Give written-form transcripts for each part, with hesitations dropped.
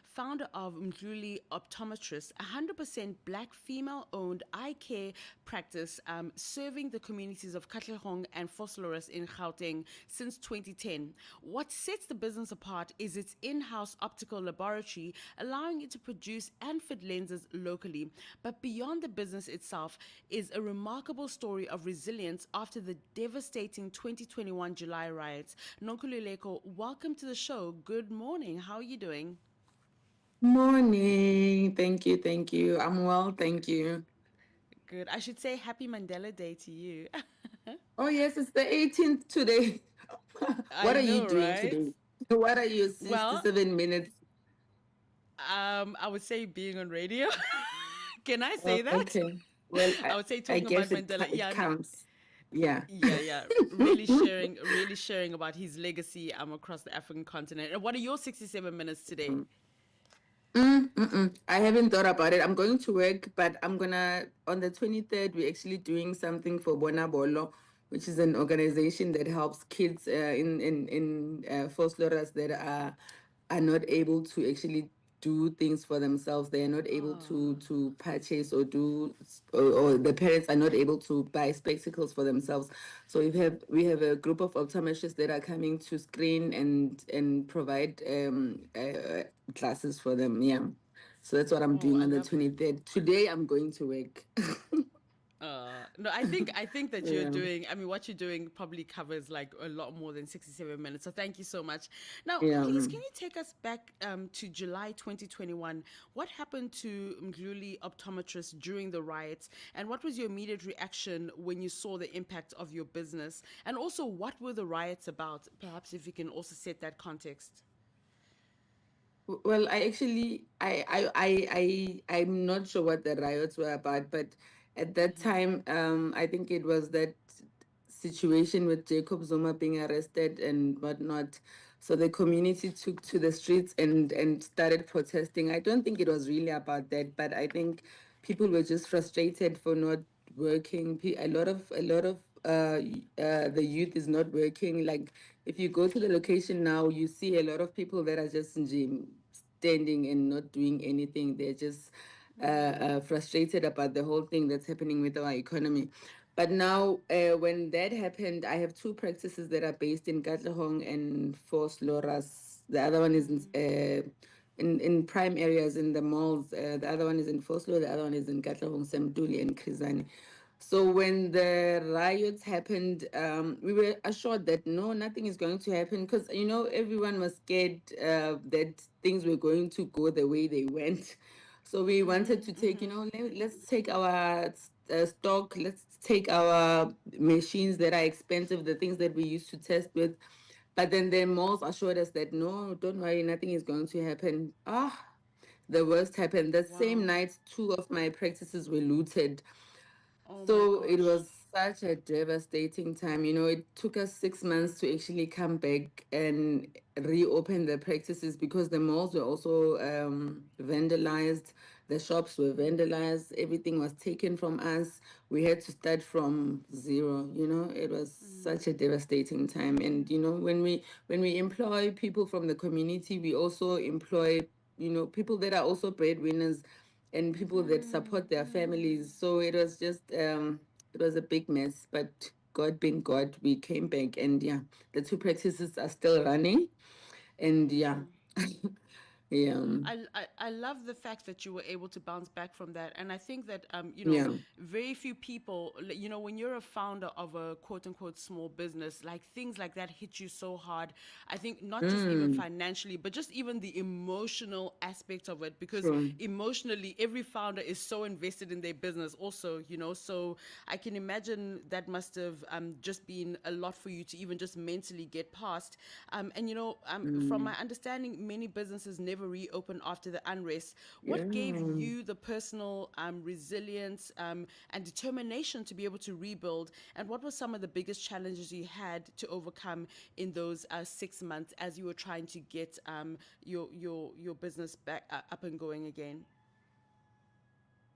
founder of Mdluli Optometrists, a 100% black female-owned eye care practice serving the communities of Katlehong and Vosloorus in Gauteng since 2010. What sets the business apart is its in-house optical laboratory, allowing it to produce and fit lenses locally. But beyond the business itself is a remarkable story of resilience after the devastating 2021 July riots. Nonkululeko, welcome to the show. Good morning. How are you doing? Morning. Thank you. Thank you. I'm well. Thank you. Good. I should say Happy Mandela Day to you. Oh, yes, it's the 18th today. What I are you know, doing right? today? What are your Well, 67 minutes? I would say being on radio. Can I say that? Okay. Well, I would say I talking about guess Mandela. it Yeah, no, counts. Yeah. yeah. Really sharing about his legacy across the African continent. And what are your 67 minutes today? I haven't thought about it. I'm going to work, but on the 23rd, we're actually doing something for Bona Bolo, which is an organization that helps kids in Vosloorus that are not able to actually do things for themselves. They are not able Oh, to purchase or the parents are not able to buy spectacles for themselves. So we have a group of optometrists that are coming to screen and provide classes for them. Yeah. So that's what I'm oh, doing I on the love it. 23rd. Today I'm going to work. No, I think that you're Yeah. doing. I mean, what you're doing probably covers like a lot more than 67 minutes. So thank you so much. Now, Yeah. please, can you take us back to July 2021? What happened to Mdluli optometrists during the riots, and what was your immediate reaction when you saw the impact of your business? And also, what were the riots about? Perhaps if you can also set that context. Well, I actually, I'm not sure what the riots were about, but at that time, I think it was that situation with Jacob Zuma being arrested and whatnot. So the community took to the streets and started protesting. I don't think it was really about that, but I think people were just frustrated for not working. The youth is not working. Like if you go to the location now, you see a lot of people that are just in gym standing and not doing anything. They're just frustrated about the whole thing that's happening with our economy. But now, when that happened, I have two practices that are based in Katlehong and Vosloorus. The other one is in prime areas in the malls. The other one is in Vosloorus. The other one is in Katlehong, Mdluli, and Krizani. So when the riots happened, we were assured that no, nothing is going to happen because everyone was scared that things were going to go the way they went. So we wanted to take, let's take our stock, let's take our machines that are expensive, the things that we used to test with. But then the malls assured us that no, don't worry, nothing is going to happen. The worst happened. The same Wow. night, two of my practices were looted. Oh my So it gosh. was such a devastating time. It took us 6 months to actually come back and reopen the practices because the malls were also vandalized, the shops were vandalized, everything was taken from us. We had to start from zero. It was such a devastating time. And when we employ people from the community, we also employ people that are also breadwinners and people that support their families. So it was a big mess, but God being God, we came back and yeah, the two practices are still running. And yeah, yeah, I love the fact that you were able to bounce back from that. And I think that, yeah. very few people, when you're a founder of a quote unquote small business, like things like that hit you so hard. I think not just even Mm, financially, but just even the emotional aspect of it, because true. emotionally, every founder is so invested in their business also, so I can imagine that must have just been a lot for you to even just mentally get past. And from my Mm, understanding, many businesses never reopen after the unrest. What gave yeah. you the personal resilience and determination to be able to rebuild? And what were some of the biggest challenges you had to overcome in those 6 months as you were trying to get your business back up and going again?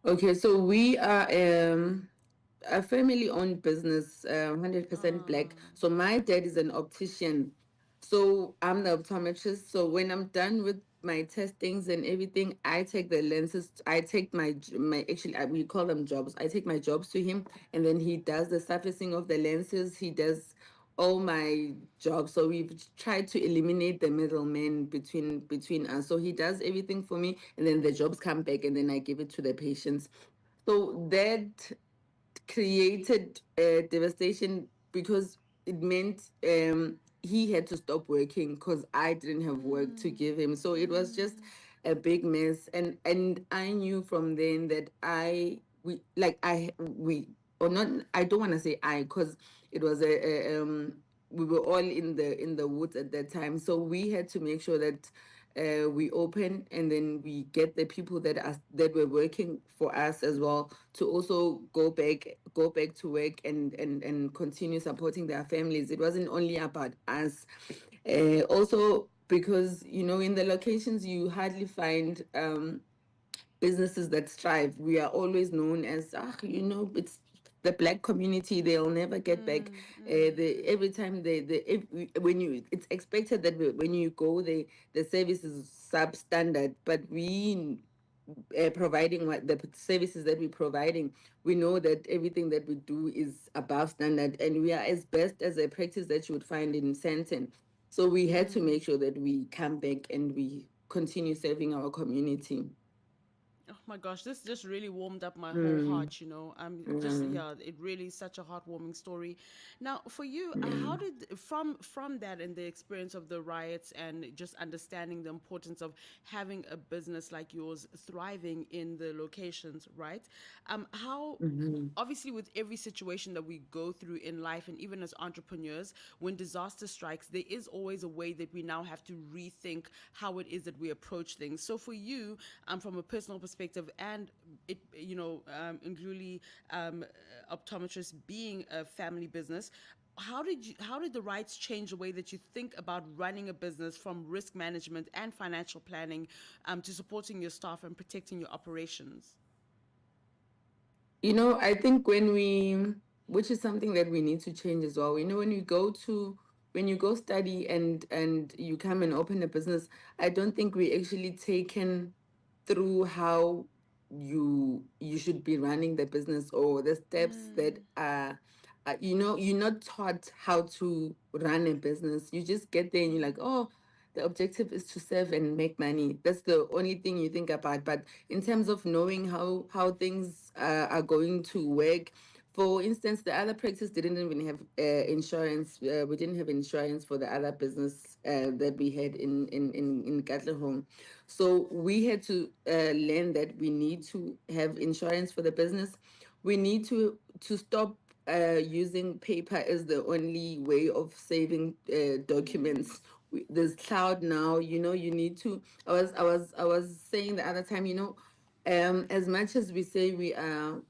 Okay, so we are a family-owned business, 100% black. Oh, So my dad is an optician. So I'm the optometrist. So when I'm done with my testings and everything. I take the lenses. I take my actually we call them jobs. I take my jobs to him, and then he does the surfacing of the lenses. He does all my jobs. So we've tried to eliminate the middleman between us. So he does everything for me, and then the jobs come back, and then I give it to the patients. So that created devastation because it meant he had to stop working because I didn't have work to give him. So it was just a big mess, and I knew from then that we or not. I don't want to say I because it was a we were all in the woods at that time, so we had to make sure that we open and then we get the people that were working for us as well to also go back to work and continue supporting their families. It wasn't only about us, also because in the locations you hardly find businesses that strive. We are always known as, it's the black community. They'll never get back. Every time when you, it's expected that when you go, the service is substandard. But we providing what the services that we're providing, we know that everything that we do is above standard, and we are as best as a practice that you would find in Santon. So we had to make sure that we come back and we continue serving our community. Oh my gosh, this just really warmed up my whole Mm, heart, you know. Just mm, yeah, it really is such a heartwarming story. Now, for you, how mm, did from that and the experience of the riots and just understanding the importance of having a business like yours thriving in the locations, right? How mhm, obviously with every situation that we go through in life and even as entrepreneurs, when disaster strikes, there is always a way that we now have to rethink how it is that we approach things. So for you, from a personal perspective, and it Mdluli optometrist being a family business, how did the rights change the way that you think about running a business, from risk management and financial planning to supporting your staff and protecting your operations? I think which is something that we need to change as well. When you go study and you come and open a business, I don't think we actually taken through how you should be running the business or the steps that are you're not taught how to run a business. You just get there and you're like, oh, the objective is to serve and make money. That's the only thing you think about. But in terms of knowing how things are going to work, for instance, the other practice didn't even have insurance. We didn't have insurance for the other business that we had in Katlehong. So we had to learn that we need to have insurance for the business. We need to stop using paper as the only way of saving documents. There's cloud now. You need to. I was saying the other time. As much as we say we are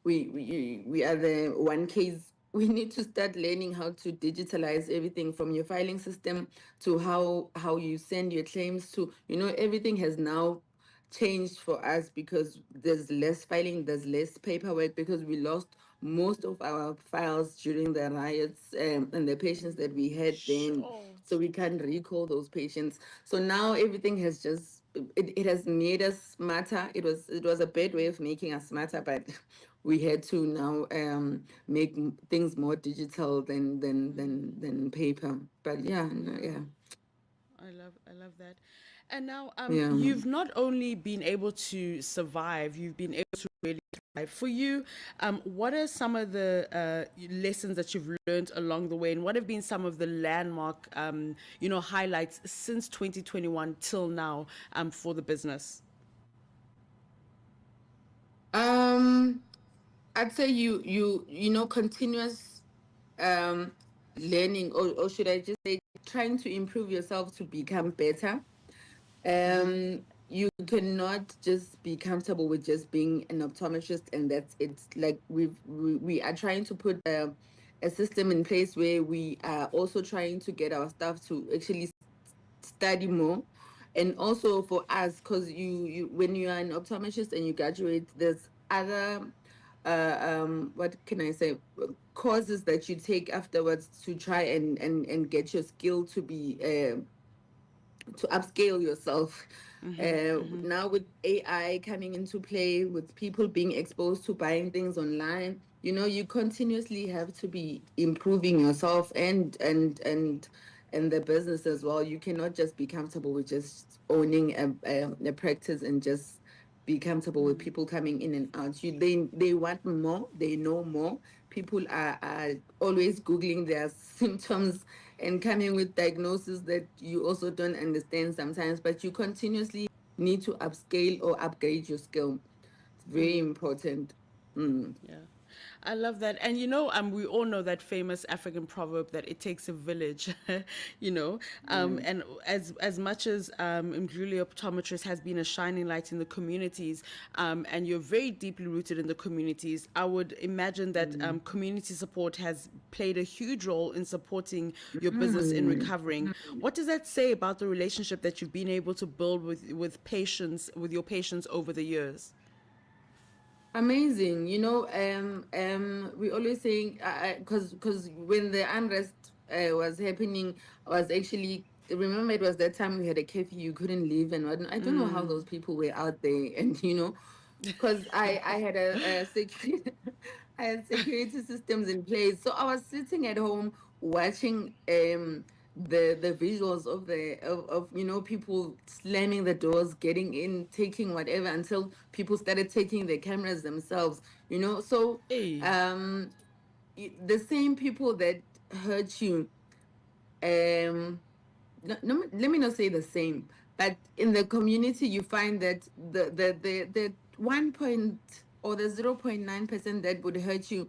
the one case, we need to start learning how to digitalize everything from your filing system to how you send your claims to, everything has now changed for us because there's less filing, there's less paperwork because we lost most of our files during the riots, and the patients that we had then, Sure. so we can't recall those patients. So now everything has just it has made us smarter. It was a bad way of making us smarter, but we had to now make things more digital than paper. But yeah, no, yeah, I love that. And now yeah. you've not only been able to survive, you've been able to really thrive. For you, what are some of the lessons that you've learned along the way, and what have been some of the landmark highlights since 2021 till now for the business? Um, I'd say continuous um learning, or should I just say trying to improve yourself to become better. You cannot just be comfortable with just being an optometrist and that's it. Like we are trying to put a system in place where we are also trying to get our staff to actually study more. And also for us, because you when you are an optometrist and you graduate, there's other what can I say, courses that you take afterwards to try and get your skill to be to upscale yourself. Mm-hmm. Mm-hmm. Now with AI coming into play, with people being exposed to buying things online, you continuously have to be improving yourself and the business as well. You cannot just be comfortable with just owning a practice and just be comfortable with people coming in and out. They want more, they know more. People are always googling their symptoms and coming with diagnosis that you also don't understand sometimes, but you continuously need to upscale or upgrade your skill. It's very important. Mm. Yeah. I love that. And we all know that famous African proverb that it takes a village, you know. Yeah. And as much as Mdluli Optometrist has been a shining light in the communities, and you're very deeply rooted in the communities, I would imagine that Mm. community support has played a huge role in supporting your business in Mm. recovering. What does that say about the relationship that you've been able to build with your patients over the years? Amazing. We always saying, because when the unrest was happening, I was actually, remember, it was that time we had a curfew, you couldn't leave and whatnot. I don't know how those people were out there, and because I had a security I had security systems in place. So I was sitting at home watching the visuals of people slamming the doors, getting in, taking whatever, until people started taking their cameras themselves. So Hey. um the same people that hurt you, um no, no, let me not say the same, but in the community, you find that the 1 point or the 0.9% that would hurt you,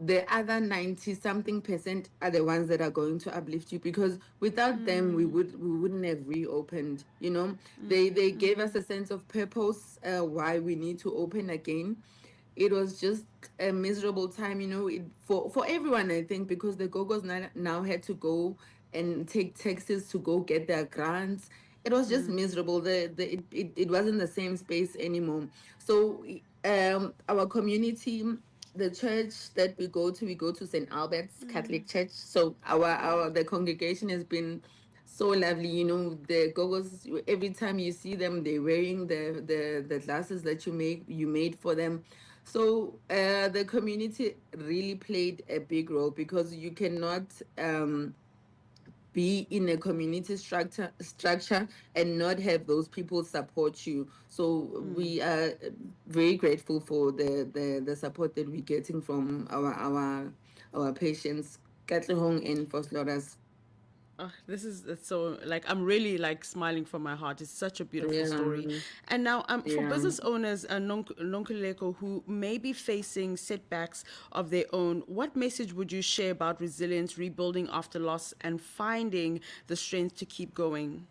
the other 90 something percent are the ones that are going to uplift you, because without them we wouldn't have reopened. They gave us a sense of purpose, why we need to open again. It was just a miserable time, for everyone, I think, because the Gogos now had to go and take taxis to go get their grants. It was just miserable. It wasn't the same space anymore. So our community, the church that we go to St. Albert's Catholic Church. So our the congregation has been so lovely. The Gogos, every time you see them, they're wearing the glasses that you made for them. So the community really played a big role, because you cannot be in a community structure and not have those people support you. So we are very grateful for the support that we're getting from our patients, Katlehong and Vosloorus. Oh, this is it's so like I'm really like smiling from my heart. It's such a beautiful story. Yeah, And now, for yeah. business owners, Nonkululeko, who may be facing setbacks of their own, what message would you share about resilience, rebuilding after loss, and finding the strength to keep going?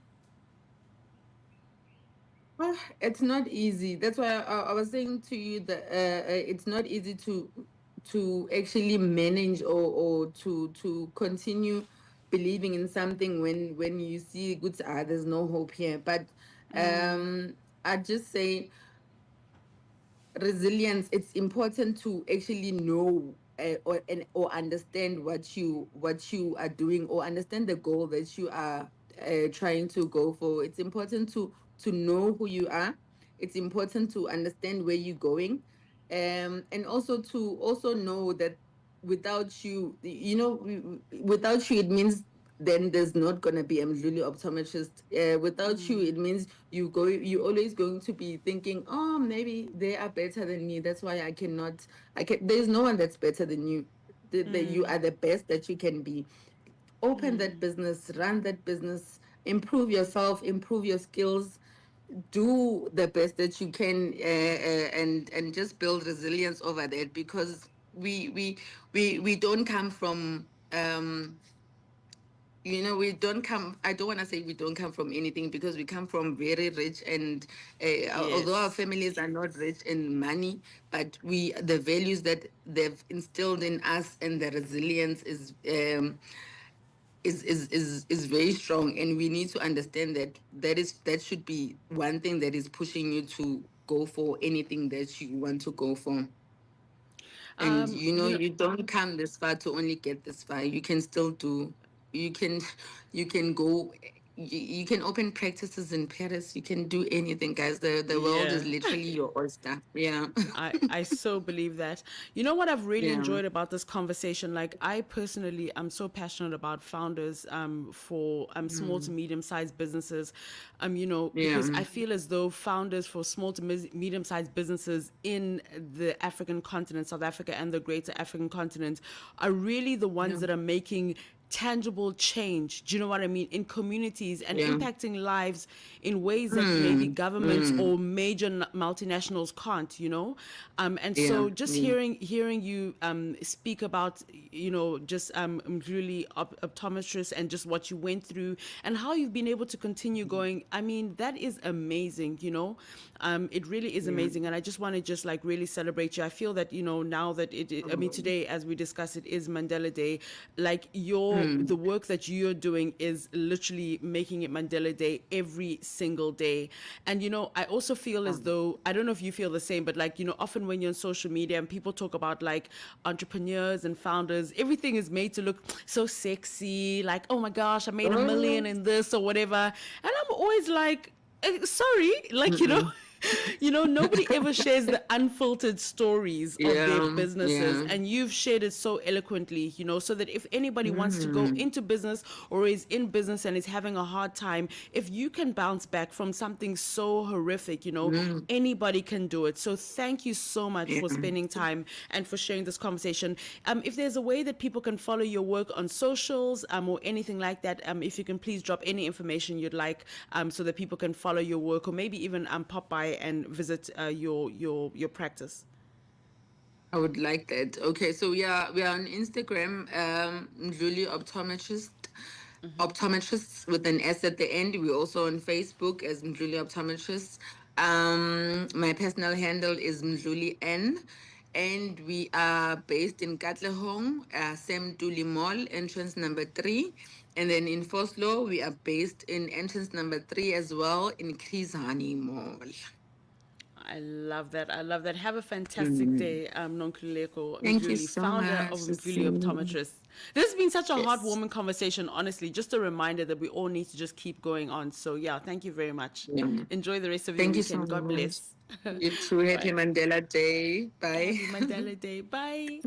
It's not easy. That's why I was saying to you that it's not easy to actually manage, or to continue believing in something when you see good. There's no hope here. But I just say resilience. It's important to actually know, or understand what you are doing, or understand the goal that you are trying to go for. It's important to know who you are. It's important to understand where you're going, and also to also know that without you, without you, it means then there's not gonna be a Mdluli optometrist. Without you, it means you're always going to be thinking, oh, maybe they are better than me. That's why I cannot. I can. There's no one that's better than you. You are the best that you can be. Open that business, run that business, improve yourself, improve your skills, do the best that you can, and just build resilience over that, because we don't come from we don't come, I don't want to say we don't come from anything, because we come from very rich, and although our Yes. families are not rich in money, but the values that they've instilled in us, and the resilience is very strong, and we need to understand that that should be one thing that is pushing you to go for anything that you want to go for. And Um, you know, you don't come this far to only get this far. You can still do, you can you can go, you can open practices in Paris. You can do anything, guys. The world is Yeah. literally your oyster. Yeah. I so believe that. You know what I've really Yeah. enjoyed about this conversation? Like, I personally am so passionate about founders for small to medium sized businesses. Yeah. Because I feel as though founders for small to medium sized businesses in the African continent, South Africa and the greater African continent, are really the ones Yeah. that are making tangible change, do you know what I mean, in communities and Yeah. impacting lives in ways that maybe Mm, governments mm, or major multinationals can't, and yeah. so just Yeah. hearing you speak about, just Mdluli optometrists and just what you went through and how you've been able to continue going. I mean, that is amazing, it really is Yeah. amazing. And I just want to just like really celebrate you. I feel that, now that I mean, Oh. today, as we discuss, it is Mandela Day. Like the Mm, work that you're doing is literally making it Mandela Day every single day. And, I also feel as um, though, I don't know if you feel the same, but like, often when you're on social media and people talk about like entrepreneurs and founders, everything is made to look so sexy. Like, oh my gosh, I made a oh. million in this or whatever. And I'm always like, sorry, like, Mm-mm. nobody ever shares the unfiltered stories of their Yeah. businesses, Yeah. and you've shared it so eloquently, so that if anybody wants to go Mm, into business or is in business and is having a hard time, if you can bounce back from something so horrific, mm, anybody can do it. So thank you so much yeah. for spending time and for sharing this conversation. If there's a way that people can follow your work on socials, or anything like that, if you can please drop any information you'd like, so that people can follow your work, or maybe even pop by and visit your practice. I would like that. Okay, so we are on Instagram, Mdluli Optometrist, optometrists with an S at the end. We're also on Facebook as Mdluli Optometrists. My personal handle is Mdluli N, and we are based in Katlehong, Sam Duli Mall, entrance number 3. And then in Vosloorus, we are based in entrance number 3 as well in Krizani Mall. I love that. I love that. Have a fantastic Mm. day, Nonkululeko Thank you Mdluli, so founder of much. Mdluli Optometrists. This has been such a Yes. heartwarming conversation, honestly. Just a reminder that we all need to just keep going on. So, yeah, thank you very much. Yeah. Enjoy the rest of your Thank you so weekend. God much. bless. You too. Happy Bye. Mandela Day. Bye. Happy Mandela Day. Bye.